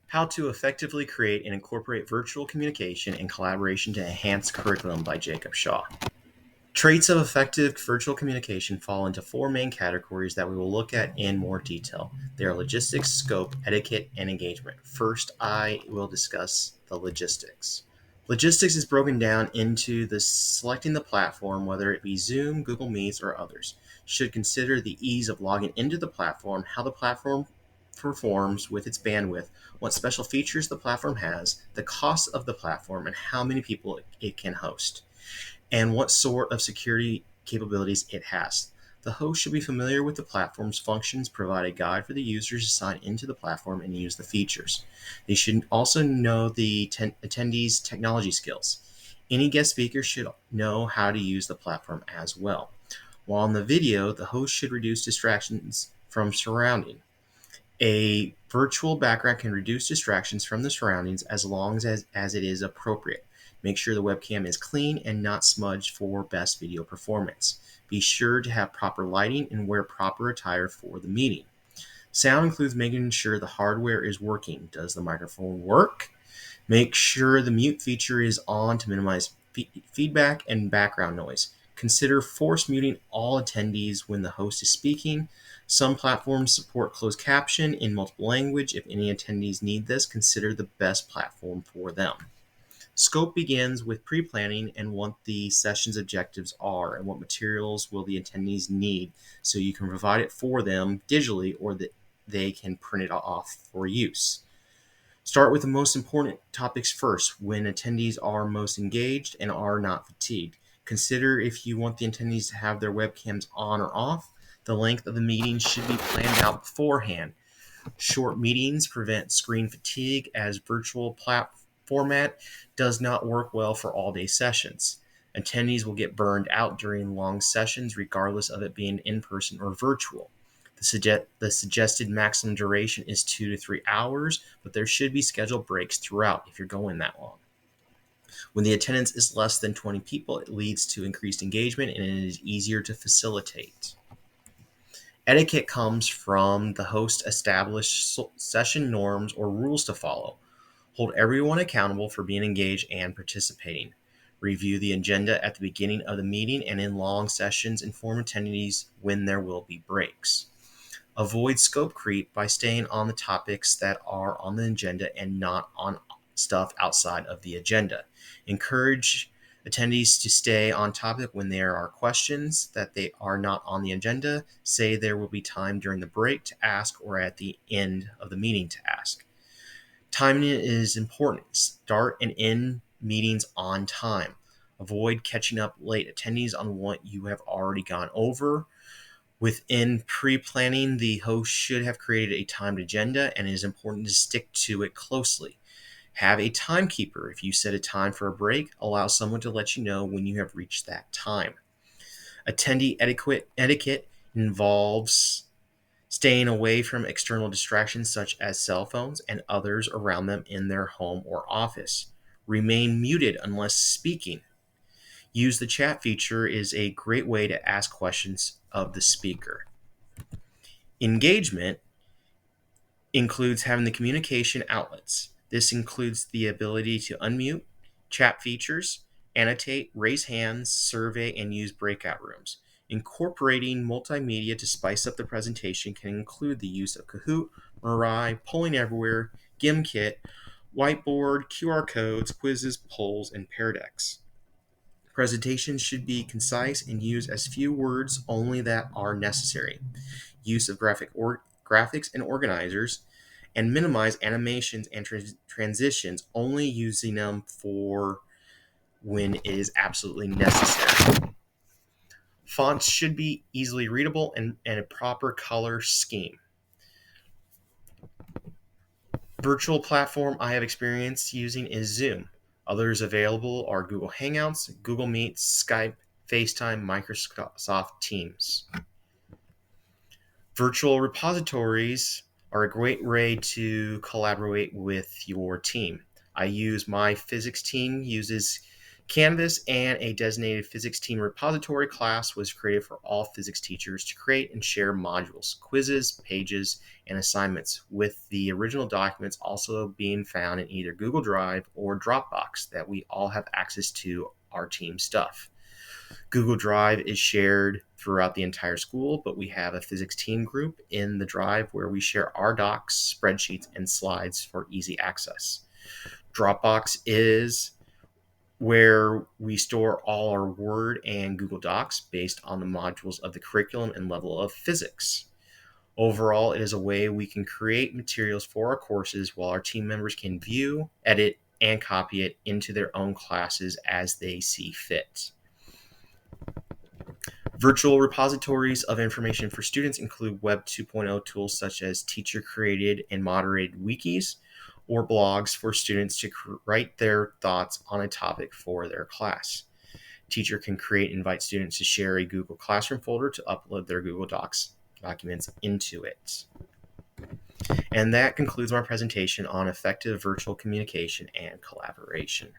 How to Effectively Create and Incorporate Virtual Communication and Collaboration to Enhance Curriculum by Jacob Shaw. Traits of effective virtual communication fall into four main categories that we will look at in more detail. They are logistics, scope, etiquette, and engagement. First, I will discuss the logistics. Logistics is broken down into selecting the platform, whether it be Zoom, Google Meets, or others. Should consider the ease of logging into the platform, how the platform performs with its bandwidth, what special features the platform has, the cost of the platform, and how many people it can host, and what sort of security capabilities it has. The host should be familiar with the platform's functions, provide a guide for the users to sign into the platform and use the features. They should also know the attendees' technology skills. Any guest speaker should know how to use the platform as well. While in the video, the host should reduce distractions from surrounding. A virtual background can reduce distractions from the surroundings as long as it is appropriate. Make sure the webcam is clean and not smudged for best video performance. Be sure to have proper lighting and wear proper attire for the meeting. Sound includes making sure the hardware is working. Does the microphone work? Make sure the mute feature is on to minimize feedback and background noise. Consider force muting all attendees when the host is speaking. Some platforms support closed caption in multiple language. If any attendees need this, consider the best platform for them. Scope begins with pre-planning and what the session's objectives are and what materials will the attendees need so you can provide it for them digitally or that they can print it off for use. Start with the most important topics first, when attendees are most engaged and are not fatigued. Consider if you want the attendees to have their webcams on or off. The length of the meeting should be planned out beforehand. Short meetings prevent screen fatigue as virtual format does not work well for all-day sessions. Attendees will get burned out during long sessions regardless of it being in-person or virtual. The suggested maximum duration is 2 to 3 hours, but there should be scheduled breaks throughout if you're going that long. When the attendance is less than 20 people, it leads to increased engagement and it is easier to facilitate. Etiquette comes from the host established session norms or rules to follow. Hold everyone accountable for being engaged and participating. Review the agenda at the beginning of the meeting and in long sessions inform attendees when there will be breaks. Avoid scope creep by staying on the topics that are on the agenda and not on stuff outside of the agenda. Encourage attendees to stay on topic when there are questions that they are not on the agenda. Say there will be time during the break to ask or at the end of the meeting to ask. Timing is important. Start and end meetings on time. Avoid catching up late attendees on what you have already gone over. Within pre-planning, the host should have created a timed agenda, and it is important to stick to it closely. Have a timekeeper. If you set a time for a break, allow someone to let you know when you have reached that time. Attendee etiquette involves staying away from external distractions such as cell phones and others around them in their home or office. Remain muted unless speaking. Use the chat feature is a great way to ask questions of the speaker. Engagement includes having the communication outlets. This includes the ability to unmute, chat features, annotate, raise hands, survey, and use breakout rooms. Incorporating multimedia to spice up the presentation can include the use of Kahoot, Mirai, Polling Everywhere, GimKit, Whiteboard, QR codes, quizzes, polls, and Pear Decks. Presentations should be concise and use as few words only that are necessary. Use of graphics and organizers, and minimize animations and transitions, only using them for when it is absolutely necessary. Fonts should be easily readable and a proper color scheme. Virtual platform I have experience using is Zoom. Others available are Google Hangouts, Google Meets, Skype, FaceTime, Microsoft Teams. Virtual repositories are a great way to collaborate with your team. I use my physics team uses Canvas and a designated physics team repository class was created for all physics teachers to create and share modules, quizzes, pages, and assignments, with the original documents also being found in either Google Drive or Dropbox that we all have access to our team stuff. Google Drive is shared throughout the entire school, but we have a physics team group in the Drive where we share our docs, spreadsheets, and slides for easy access. Dropbox is where we store all our Word and Google Docs based on the modules of the curriculum and level of physics. Overall, it is a way we can create materials for our courses while our team members can view, edit, and copy it into their own classes as they see fit. Virtual repositories of information for students include Web 2.0 tools such as teacher-created and moderated wikis or blogs for students to write their thoughts on a topic for their class. Teacher can create and invite students to share a Google Classroom folder to upload their Google Docs documents into it. And that concludes my presentation on effective virtual communication and collaboration.